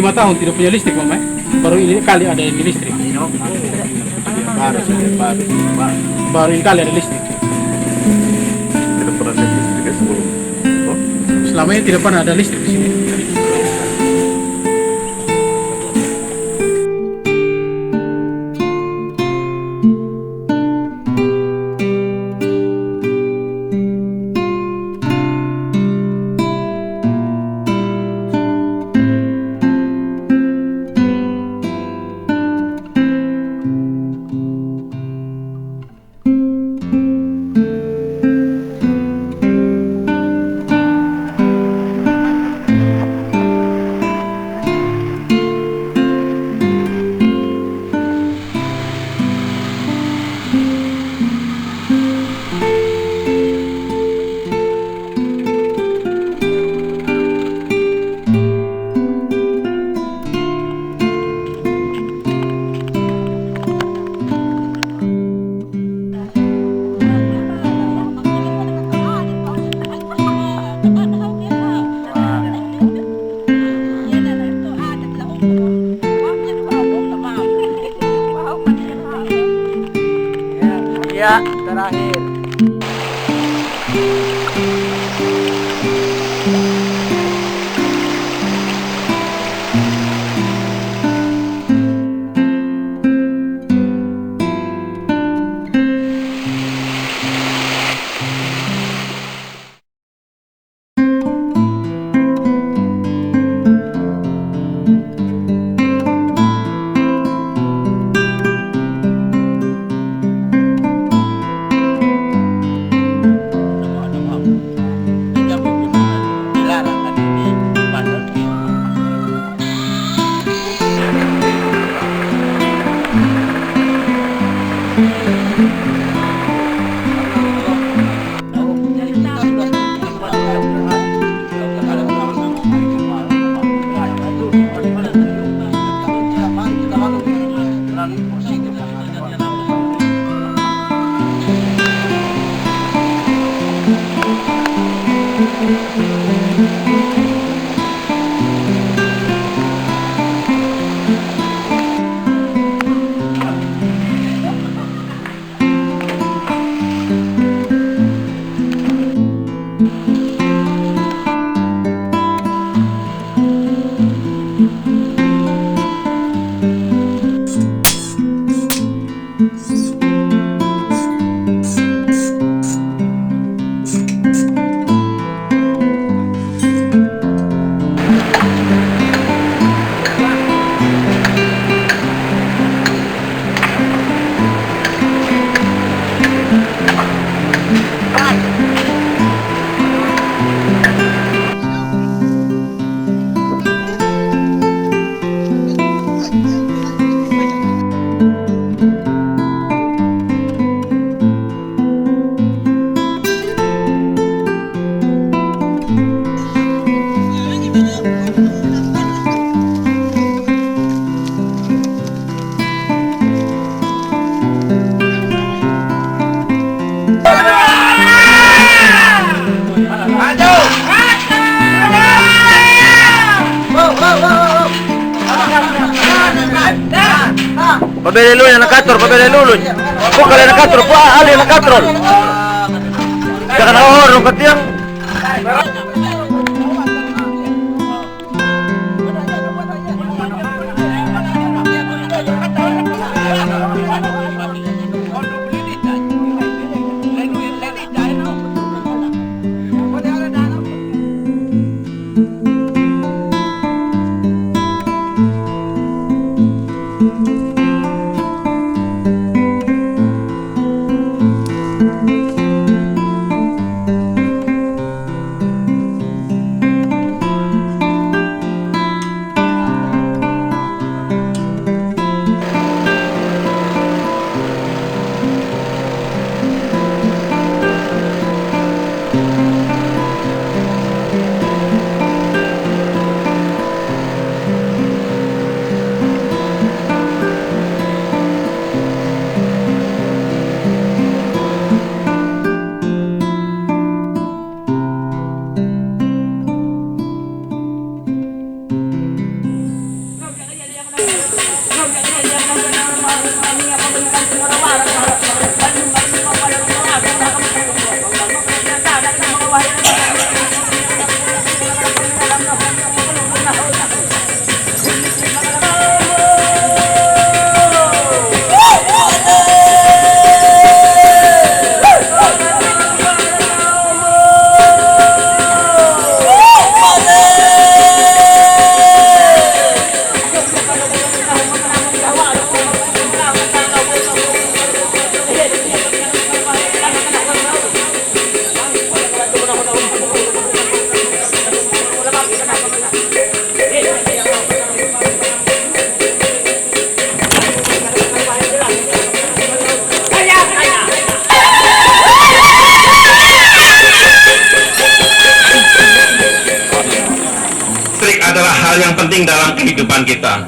5 tahun tidak punya listrik, Mama. Baru ini kali ada yang listrik. Baru ini kali ada listrik. Tidak pernah ada listrik sebelum. Oh, Selama ini tidak pernah ada listrik di sini. Ya, terakhir. Pabili lunya nakatrol, pabili luluny. Kung nakatrol, ali nakatrol. Kaya nahorong katiyang. Listrik adalah hal yang penting dalam kehidupan kita,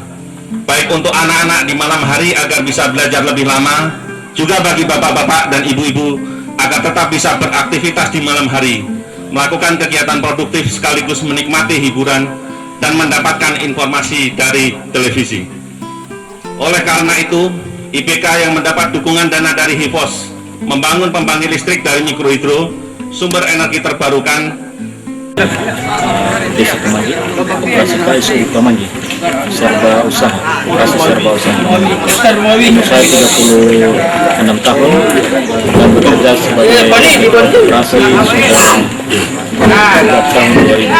baik untuk anak-anak di malam hari agar bisa belajar lebih lama, juga bagi bapak-bapak dan ibu-ibu agar tetap bisa beraktivitas di malam hari, melakukan kegiatan produktif sekaligus menikmati hiburan dan mendapatkan informasi dari televisi. Oleh karena itu, IPK yang mendapat dukungan dana dari HIPOS membangun pembangkit listrik dari mikrohidro, sumber energi terbarukan. Desa Kemangi, operasi KSU Kemangi, serba usaha, operasi serba usaha. Saya 36 tahun dan bekerja sebagai operasi sudah tahun 2002.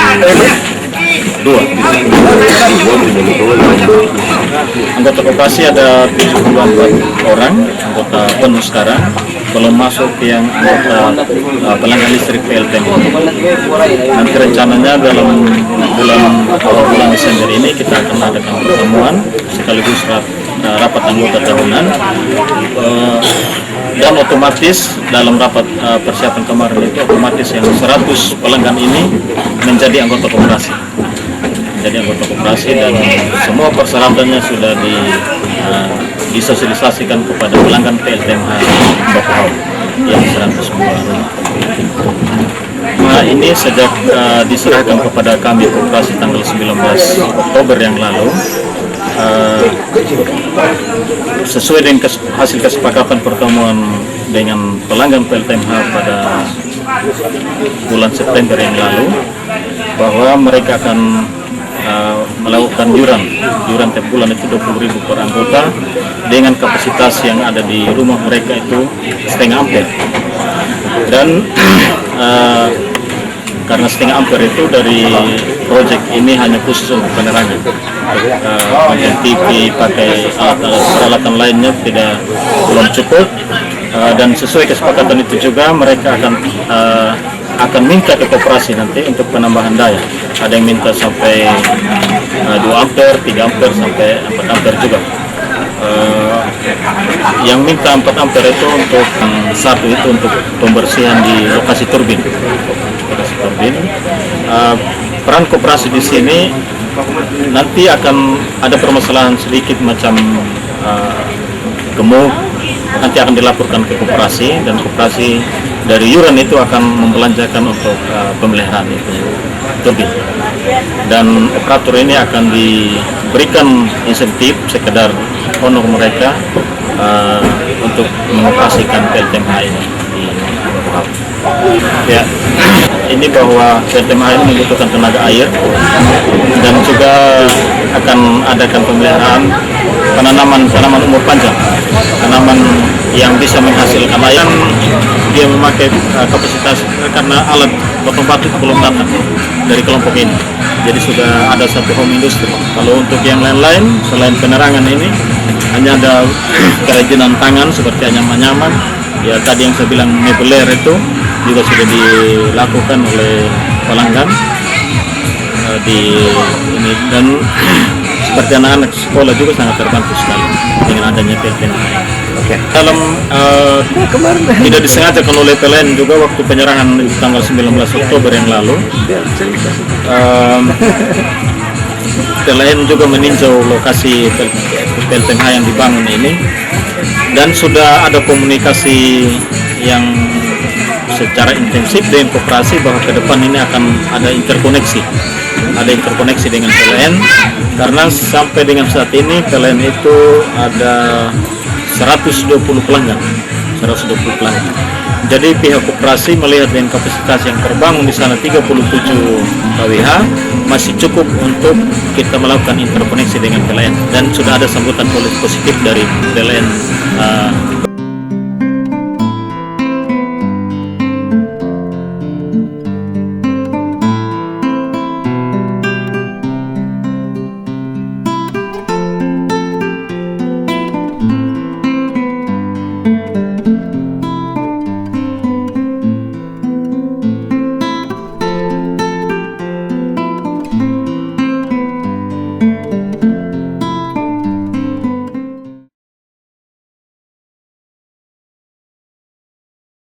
Anggota koperasi ada 74 orang, anggota penuh sekarang, belum masuk yang anggota pelanggan listrik PLTM. Nanti rencananya dalam bulan Desember ini kita akan adakan pertemuan sekaligus rapat anggota tahunan, dan otomatis dalam rapat persiapan kemarin itu otomatis yang 100 pelanggan ini menjadi anggota koperasi. Dan semua persyaratannya sudah disosialisasikan kepada pelanggan PLTMH Bakau yang 100 buah rumah. Nah, ini sejak diserahkan kepada kami koperasi tanggal 19 Oktober yang lalu, sesuai dengan hasil kesepakatan pertemuan dengan pelanggan PLTMH pada bulan September yang lalu, bahwa mereka akan melakukan yuran tiap bulan itu 20.000 per anggota dengan kapasitas yang ada di rumah mereka itu setengah ampere. Dan karena setengah ampere itu dari proyek ini hanya khusus untuk penerangan, pakai TV, pakai peralatan lainnya belum cukup, dan sesuai kesepakatan itu juga mereka akan minta ke koperasi nanti untuk penambahan daya. Ada yang minta sampai 2 ampere, 3 ampere, sampai 4 ampere juga. Yang minta 4 ampere itu untuk satu itu untuk pembersihan di lokasi turbin. Peran koperasi di sini nanti akan ada permasalahan sedikit macam gemuk, nanti akan dilaporkan ke koperasi, dan koperasi dari yuran itu akan membelanjakan untuk pemeliharaan itu turbin. Dan operator ini akan diberikan insentif sekedar honor mereka untuk mengoperasikan PLTMH ini. Ya, ini bahwa PLTMH ini membutuhkan tenaga air, dan juga akan adakan pemeliharaan tanaman umur panjang, tanaman yang bisa menghasilkan air. Dia memakai kapasitas karena alat potong batu belum datang dari kelompok ini, jadi sudah ada satu home industry. Kalau untuk yang lain-lain selain penerangan ini, hanya ada kerajinan tangan seperti anyaman-anyaman. Ya, tadi yang saya bilang mebeler itu juga sudah dilakukan oleh pelanggan di ini, dan seperti anak-anak sekolah juga sangat terbantu sekali dengan adanya PLTMH. Dalam tidak disengajakan oleh PLN juga waktu penyerahan tanggal 19 Oktober yang lalu, PLN juga meninjau lokasi PLTMH yang dibangun ini, dan sudah ada komunikasi yang secara intensif dengan koperasi bahwa ke depan ini akan ada interkoneksi dengan PLN, karena sampai dengan saat ini PLN itu ada 120 pelanggan. 120 pelanggan. Jadi pihak koperasi melihat dengan kapasitas yang terbangun di sana 37 kWh masih cukup untuk kita melakukan interkoneksi dengan PLN, dan sudah ada sambutan positif dari PLN